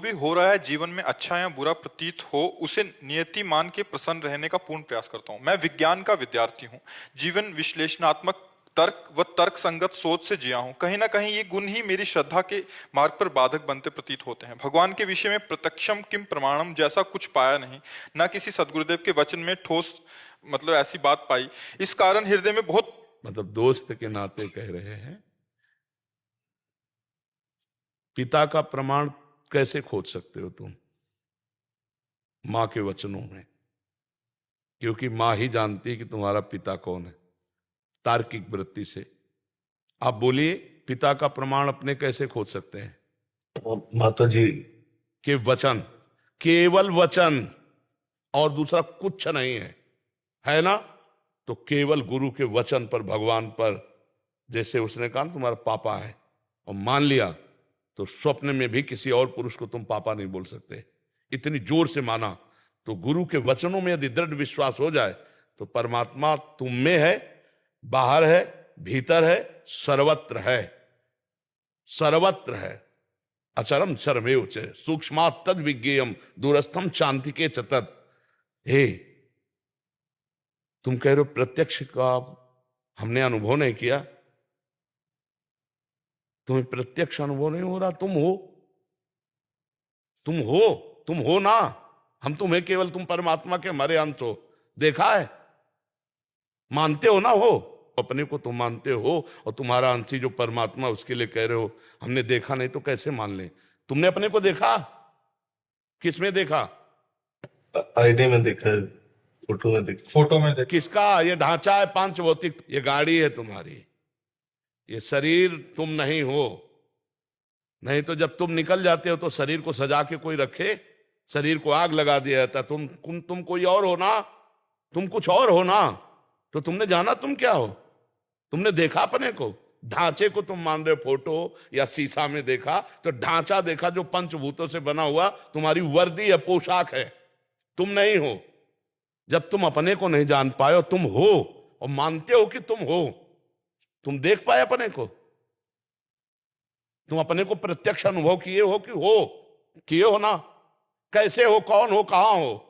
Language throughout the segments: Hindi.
भी हो रहा है जीवन में अच्छा या बुरा प्रतीत हो, उसे नियति मान के प्रसन्न रहने का पूर्ण प्रयास करता हूं। मैं विज्ञान का विद्यार्थी हूं। जीवन विश्लेषणात्मक तर्क व तर्क संगत सोच से जिया हूं। कहीं ना कहीं ये गुण ही मेरी श्रद्धा के मार्ग पर बाधक बनते प्रतीत होते हैं। भगवान के विषय में प्रत्यक्षम किम प्रमाणम जैसा कुछ पाया नहीं, ना किसी सदगुरुदेव के वचन में ठोस ऐसी बात पाई। इस कारण हृदय में बहुत दोस्त के नाते कह रहे हैं, पिता का प्रमाण कैसे खोज सकते हो तुम मां के वचनों में? क्योंकि मां ही जानती है कि तुम्हारा पिता कौन है, तार्किक वृत्ति से। आप बोलिए, पिता का प्रमाण अपने कैसे खोज सकते हैं? माता जी के वचन, केवल वचन, और दूसरा कुछ नहीं है ना? तो केवल गुरु के वचन पर, भगवान पर, जैसे उसने कहा तुम्हारा पापा है और मान लिया, तो स्वप्न में भी किसी और पुरुष को तुम पापा नहीं बोल सकते। इतनी जोर से माना। तो गुरु के वचनों में यदि दृढ़ विश्वास हो जाए तो परमात्मा तुम में है, बाहर है, भीतर है, सर्वत्र है, सर्वत्र है। अचरम चरमेव च सूक्ष्मात् तद विज्ञेयम दूरस्थम शांतिके च तत्। हे, तुम कह रहे हो प्रत्यक्ष का हमने अनुभव नहीं किया, तुम्हें प्रत्यक्ष अनुभव नहीं हो रहा। तुम हो, तुम हो, तुम हो ना। हम तुम्हें केवल, तुम परमात्मा के हमारे अंश हो। देखा है, मानते हो ना? हो अपने को तुम मानते हो, और तुम्हारा अंशी जो परमात्मा, उसके लिए कह रहे हो हमने देखा नहीं, तो कैसे मान ले? तुमने अपने को देखा? किस में देखा? आईडी में देखा है, फोटो में देखा। फोटो में देखा। किसका? ये ढांचा है पांच भौतिक, ये गाड़ी है तुम्हारी, ये शरीर तुम नहीं हो। नहीं तो जब तुम निकल जाते हो तो शरीर को सजा के कोई रखे, शरीर को आग लगा दिया जाता। तुम कोई और हो ना, तुम कुछ और हो ना। तो तुमने जाना तुम क्या हो? तुमने देखा अपने को? ढांचे को तुम मान रहे हो, फोटो या शीशा में देखा, तो ढांचा देखा जो पंचभूतों से बना हुआ तुम्हारी वर्दी या पोशाक है, तुम नहीं हो। जब तुम अपने को नहीं जान पाए हो, तुम हो और मानते हो कि तुम हो, तुम देख पाए अपने को? तुम अपने को प्रत्यक्ष अनुभव किए हो कि हो? किए हो ना? कैसे हो, कौन हो, कहां हो?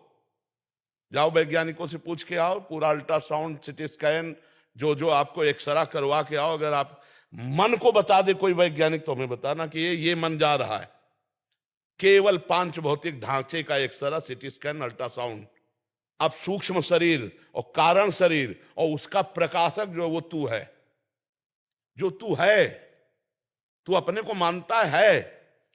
जाओ वैज्ञानिकों से पूछ के आओ, पूरा अल्ट्रासाउंड, सिटी स्कैन, जो जो आपको एक्सरा करवा के आओ। अगर आप मन को बता दे कोई वैज्ञानिक, तो हमें बताना कि ये मन जा रहा है। केवल पांच भौतिक ढांचे का एक्सरा, सिटी स्कैन, अल्ट्रासाउंड। अब सूक्ष्म शरीर और कारण शरीर और उसका प्रकाशक जो वो तू है, जो तू है। तू अपने को मानता है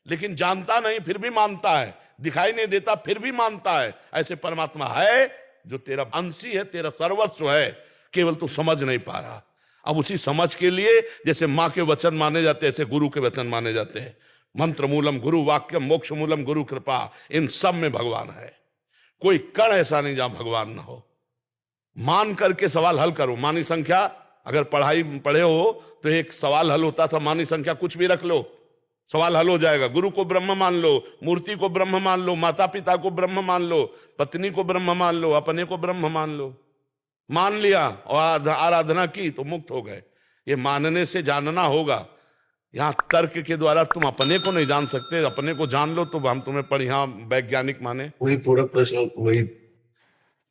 लेकिन जानता नहीं, फिर भी मानता है। दिखाई नहीं देता फिर भी मानता है। ऐसे परमात्मा है जो तेरा अंशी है, तेरा सर्वस्व है, केवल तू समझ नहीं पा रहा। अब उसी समझ के लिए जैसे मां के वचन माने जाते हैं, ऐसे गुरु के वचन माने जाते हैं। मंत्र मूलम गुरु वाक्यम, मोक्ष मूलम गुरु कृपा, इन सब में भगवान है। कोई कण ऐसा नहीं जहां भगवान ना हो। मान करके सवाल हल करो। मानी संख्या, अगर पढ़े हो तो एक सवाल हल होता था, मानी संख्या कुछ भी रख लो, सवाल हल हो जाएगा। गुरु को ब्रह्म मान लो, मूर्ति को ब्रह्म मान लो, माता पिता को ब्रह्म मान लो, पत्नी को ब्रह्म मान लो, अपने को ब्रह्म मान लो। मान लिया और आराधना की तो मुक्त हो गए। ये मानने से जानना होगा। यहां तर्क के द्वारा तुम अपने को नहीं जान सकते। अपने को जान लो तो हम तुम्हें बढ़िया वैज्ञानिक माने। वही पूरा प्रश्न वही।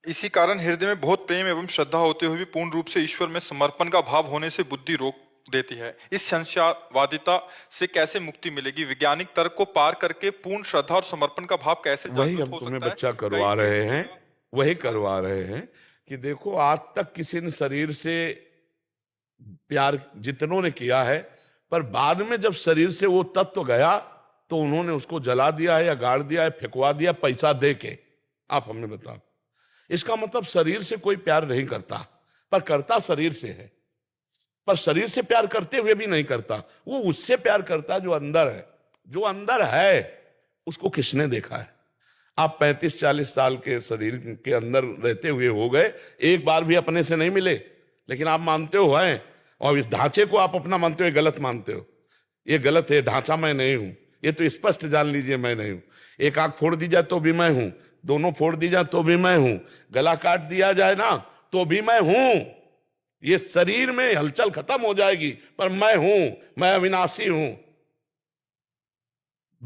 इसी कारण हृदय में बहुत प्रेम एवं श्रद्धा होते हुए भी पूर्ण रूप से ईश्वर में समर्पण का भाव होने से बुद्धि रोक देती है। इस संशयवादिता से कैसे मुक्ति मिलेगी? वैज्ञानिक तर्क को पार करके पूर्ण श्रद्धा और समर्पण का भाव कैसे वही जागृत हम हो तुम्हें सकता है? बच्चा करवा रहे हैं, वही करवा रहे हैं कि देखो, आज तक किसी ने शरीर से प्यार जितनों ने किया है, पर बाद में जब शरीर से वो तत्व गया तो उन्होंने उसको जला दिया है या गाड़ दिया है, फेंकवा दिया पैसा दे के। आप हमें बताओ, इसका मतलब शरीर से कोई प्यार नहीं करता, पर करता शरीर से है। पर शरीर से प्यार करते हुए भी नहीं करता, वो उससे प्यार करता जो अंदर है। जो अंदर है उसको किसने देखा है? आप 35-40 साल के शरीर के अंदर रहते हुए हो गए, एक बार भी अपने से नहीं मिले, लेकिन आप मानते हो हैं। और इस ढांचे को आप अपना मानते हो, गलत मानते हो। ये गलत है, ढांचा मैं नहीं हूं। ये तो स्पष्ट जान लीजिए, मैं नहीं हूं। एक आंख फोड़ दी जाए तो भी मैं हूं, दोनों फोड़ दी जाए तो भी मैं हूं, गला काट दिया जाए ना तो भी मैं हूं। ये शरीर में हलचल खत्म हो जाएगी, पर मैं हूं, मैं अविनाशी हूं।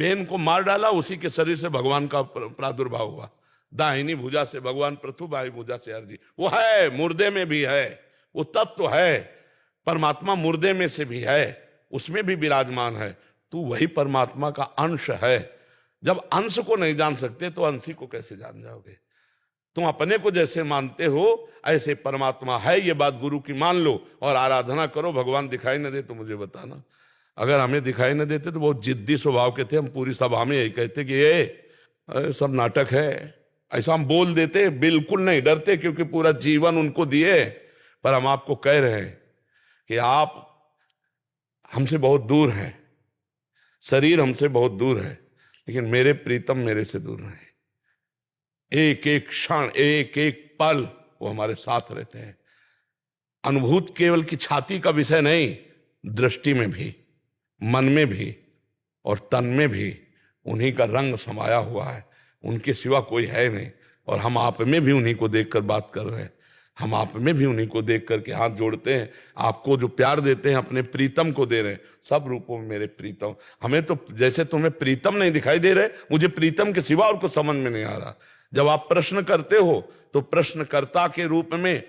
बेन को मार डाला, उसी के शरीर से भगवान का प्रादुर्भाव हुआ। दाहिनी भुजा से भगवान पृथु, बाई भुजा से अर्जी। वो है, मुर्दे में भी है, वो तत्व है। परमात्मा मुर्दे में से भी है, उसमें भी विराजमान है। तू वही परमात्मा का अंश है। जब अंश को नहीं जान सकते तो अंशी को कैसे जान जाओगे? तुम अपने को जैसे मानते हो ऐसे परमात्मा है, ये बात गुरु की मान लो और आराधना करो। भगवान दिखाई न दे तो मुझे बताना। अगर हमें दिखाई न देते तो बहुत जिद्दी स्वभाव के थे, हम पूरी सभा में यही कहते कि ये सब नाटक है, ऐसा हम बोल देते। बिल्कुल नहीं डरते, क्योंकि पूरा जीवन उनको दिए। पर हम आपको कह रहे हैं कि आप हमसे बहुत दूर हैं, शरीर हमसे बहुत दूर है, लेकिन मेरे प्रीतम मेरे से दूर नहीं। एक एक क्षण, एक एक पल वो हमारे साथ रहते हैं। अनुभूत केवल की छाती का विषय नहीं, दृष्टि में भी, मन में भी और तन में भी उन्हीं का रंग समाया हुआ है। उनके सिवा कोई है नहीं। और हम आप में भी उन्हीं को देखकर बात कर रहे हैं। हम आप में भी उन्हीं को देख करके हाथ जोड़ते हैं। आपको जो प्यार देते हैं अपने प्रीतम को दे रहे हैं। सब रूपों में मेरे प्रीतम। हमें तो जैसे तुम्हें प्रीतम नहीं दिखाई दे रहे, मुझे प्रीतम के सिवा और कुछ समझ में नहीं आ रहा। जब आप प्रश्न करते हो तो प्रश्नकर्ता के रूप में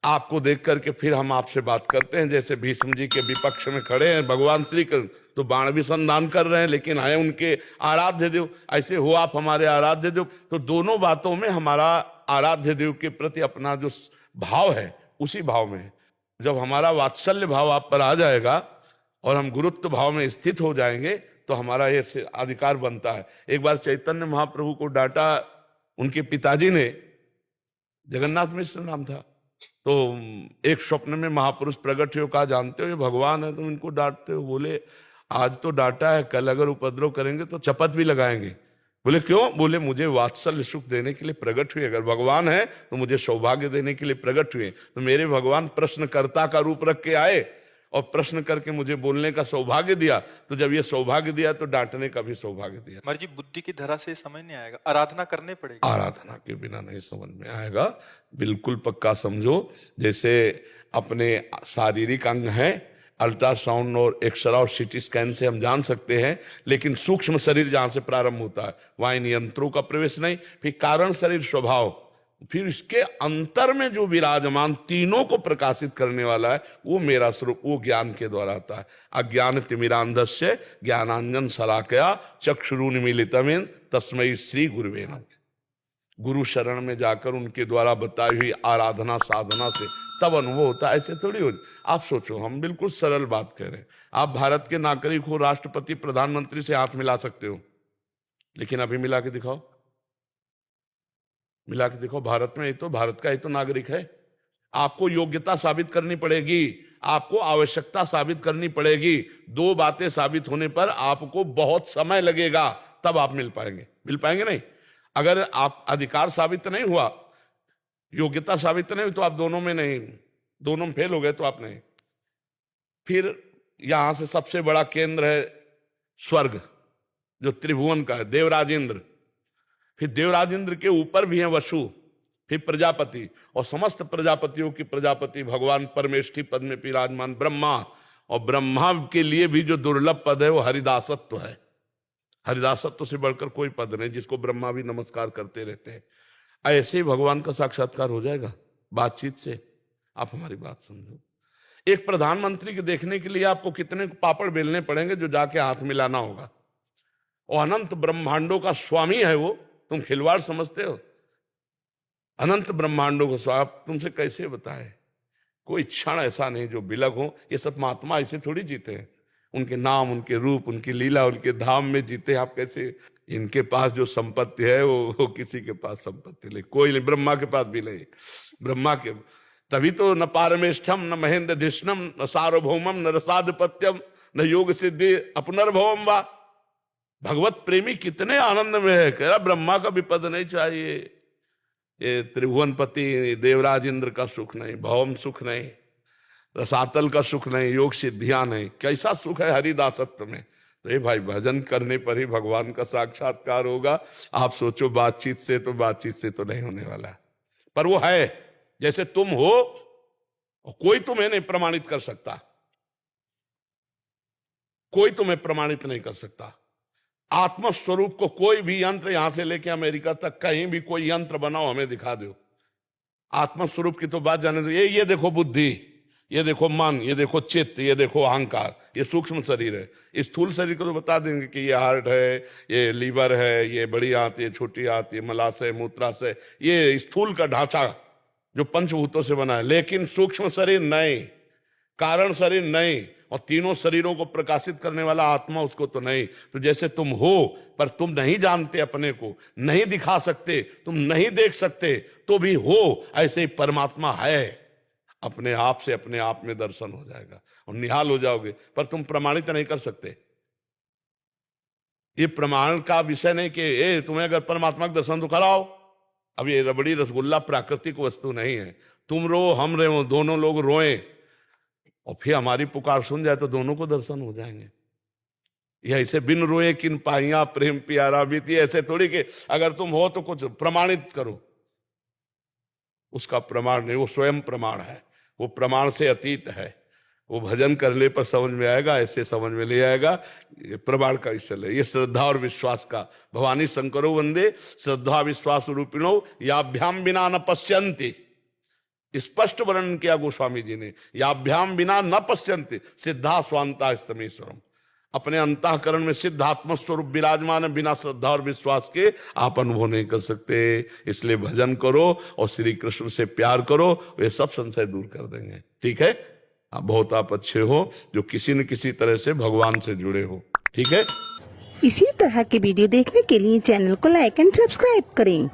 आपको देख करके फिर हम आपसे बात करते हैं। जैसे भीष्म जी के विपक्ष में खड़े हैं भगवान श्री कृष्ण, तो बाण भी संधान कर रहे हैं, लेकिन है उनके आराध्य देव। ऐसे हो आप हमारे आराध्य देव। तो दोनों बातों में हमारा आराध्य देव के प्रति अपना जो भाव है उसी भाव में है। जब हमारा वात्सल्य भाव आप पर आ जाएगा और हम गुरुत्व भाव में स्थित हो जाएंगे तो हमारा ये अधिकार बनता है। एक बार चैतन्य महाप्रभु को डांटा उनके पिताजी ने, जगन्नाथ मिश्र नाम था। तो एक स्वप्न में महापुरुष प्रकट हो, कहा जानते हो ये भगवान है, तुम इनको डांटते हो? बोले आज तो डांटा है, कल अगर उपद्रव करेंगे तो चपत भी लगाएंगे। बोले क्यों? बोले मुझे वात्सल्य सुख देने के लिए प्रकट हुए। अगर भगवान है तो मुझे सौभाग्य देने के लिए प्रकट हुए। तो मेरे भगवान प्रश्नकर्ता का रूप रख के आए और प्रश्न करके मुझे बोलने का सौभाग्य दिया। तो जब ये सौभाग्य दिया तो डांटने का भी सौभाग्य दिया। महाराज जी, बुद्धि की धरा से समझ नहीं आएगा, आराधना करनी पड़ेगी। आराधना के बिना नहीं समझ में आएगा। बिल्कुल पक्का समझो। जैसे अपने शारीरिक अंग हैं, अल्ट्रासाउंड और एक्सरा और सीटी स्कैन से हम जान सकते हैं, लेकिन सूक्ष्म शरीर जहां से प्रारंभ होता है वहां इन यंत्रों का प्रवेश नहीं। फिर कारण शरीर स्वभाव, फिर इसके अंतर में जो विराजमान तीनों को प्रकाशित करने वाला है वो मेरा स्वरूप, वो ज्ञान के द्वारा आता है। अज्ञान तिमिरांधस्य ज्ञानांजन शलाकया चक्षुरुन्मीलितमेन तस्मै श्री गुरुवे नमः। गुरु शरण में जाकर उनके द्वारा बताई हुई आराधना साधना से तब अनुभव होता है। ऐसे थोड़ी हो। आप सोचो, हम बिल्कुल सरल बात कह रहे हैं। आप भारत के नागरिक हो, राष्ट्रपति प्रधानमंत्री से हाथ मिला सकते हो, लेकिन अभी मिला के दिखाओ, मिला के देखो। भारत में ही तो, भारत का ही तो नागरिक है। आपको योग्यता साबित करनी पड़ेगी, आपको आवश्यकता साबित करनी पड़ेगी। दो बातें साबित होने पर आपको बहुत समय लगेगा, तब आप मिल पाएंगे। मिल पाएंगे नहीं। अगर आप अधिकार साबित नहीं हुआ, योग्यता साबित नहीं हुई, तो आप दोनों में नहीं, दोनों में फेल हो गए तो आप नहीं। फिर यहां से सबसे बड़ा केंद्र है स्वर्ग, जो त्रिभुवन का है, देवराज इंद्र। फिर देवराज इंद्र के ऊपर भी है वसु, फिर प्रजापति, और समस्त प्रजापतियों की प्रजापति भगवान परमेष्ठी पद में विराजमान ब्रह्मा। और ब्रह्मा के लिए भी जो दुर्लभ पद है वो हरिदासत्व है। हरिदासत्व से बढ़कर कोई पद नहीं, जिसको ब्रह्मा भी नमस्कार करते रहते हैं। ऐसे ही भगवान का साक्षात्कार हो जाएगा बातचीत से। आप हमारी बात समझो। एक प्रधानमंत्री के देखने के लिए आपको कितने पापड़ बेलने पड़ेंगे जो जाके हाथ मिलाना होगा। और अनंत ब्रह्मांडों का स्वामी है वो, तुम खिलवाड़ समझते हो? अनंत ब्रह्मांडों को स्वामी तुमसे कैसे बताए? कोई क्षण ऐसा नहीं जो बिलग हो। ये सब महात्मा ऐसे थोड़ी जीते हैं। उनके नाम, उनके रूप, उनकी लीला, उनके धाम में जीते। आप कैसे? इनके पास जो संपत्ति है वो किसी के पास संपत्ति नहीं, कोई नहीं, ब्रह्मा के पास भी नहीं। ब्रह्मा के तभी तो न पारमेष्ठम न महेंद्र धिष्णम न सार्वभौमम न रसाधिपत्यम न योग सिद्धि अपनर्भवम वा। भगवत प्रेमी कितने आनंद में है। कह रहा ब्रह्मा का भी पद नहीं चाहिए, ये त्रिभुवनपति देवराज इंद्र का सुख नहीं, भौम सुख नहीं, रसातल का सुख नहीं, योग सिद्धियां नहीं। कैसा सुख है हरिदासत्व में। तो ये भाई भजन करने पर ही भगवान का साक्षात्कार होगा। आप सोचो बातचीत से तो नहीं होने वाला, पर वो है। जैसे तुम हो, कोई तुम्हें नहीं प्रमाणित कर सकता, कोई तुम्हें प्रमाणित नहीं कर सकता। आत्मस्वरूप को कोई भी यंत्र यहां से लेके अमेरिका तक कहीं भी कोई यंत्र बनाओ, हमें दिखा दो। आत्मस्वरूप की तो बात जाने दो। ये देखो बुद्धि, ये देखो मन, ये देखो चित्त, ये देखो अहंकार, ये सूक्ष्म शरीर है। इस स्थूल शरीर को तो बता देंगे कि ये हार्ट है, ये लीवर है, ये बड़ी आंत, ये छोटी आंत, ये मलाशय, मूत्राशय, ये स्थूल का ढांचा जो पंचभूतों से बना है। लेकिन सूक्ष्म शरीर नहीं, कारण शरीर नहीं, और तीनों शरीरों को प्रकाशित करने वाला आत्मा उसको तो नहीं। तो जैसे तुम हो पर तुम नहीं जानते, अपने को नहीं दिखा सकते, तुम नहीं देख सकते तो भी हो, ऐसे ही परमात्मा है। अपने आप से अपने आप में दर्शन हो जाएगा और निहाल हो जाओगे, पर तुम प्रमाणित नहीं कर सकते। ये प्रमाण का विषय नहीं कि तुम्हें अगर परमात्मा का दर्शन तो कराओ। अब ये रबड़ी रसगुल्ला प्राकृतिक वस्तु नहीं है। तुम रो, हम रो, दोनों लोग रोएं और फिर हमारी पुकार सुन जाए तो दोनों को दर्शन हो जाएंगे। ये ऐसे बिन रोए किन पाइया प्रेम प्यारा बीती, ऐसे थोड़ी कि अगर तुम हो तो कुछ प्रमाणित करो। उसका प्रमाण नहीं, वो स्वयं प्रमाण है, वो प्रमाण से अतीत है। वो भजन कर ले पर समझ में आएगा, ऐसे समझ में ले आएगा। ये प्रमाण का विषय है, ये श्रद्धा और विश्वास का। भवानी शंकरो वंदे श्रद्धा विश्वास रूपिणो याभ्याम बिना न पश्यन्ति। स्पष्ट वर्णन किया गोस्वामी जी ने, याभ्याम बिना न पश्यन्ति सिद्धा स्वांता स्तमेश्वरम। अपने अंतःकरण में सिद्ध आत्मस्वरूप विराजमान है, बिना श्रद्धा और विश्वास के आप अनुभव नहीं कर सकते। इसलिए भजन करो और श्री कृष्ण से प्यार करो, वे सब संशय दूर कर देंगे। ठीक है, बहुत आप अच्छे हो जो किसी न किसी तरह से भगवान से जुड़े हो। ठीक है, इसी तरह के वीडियो देखने के लिए चैनल को लाइक एंड सब्सक्राइब करें।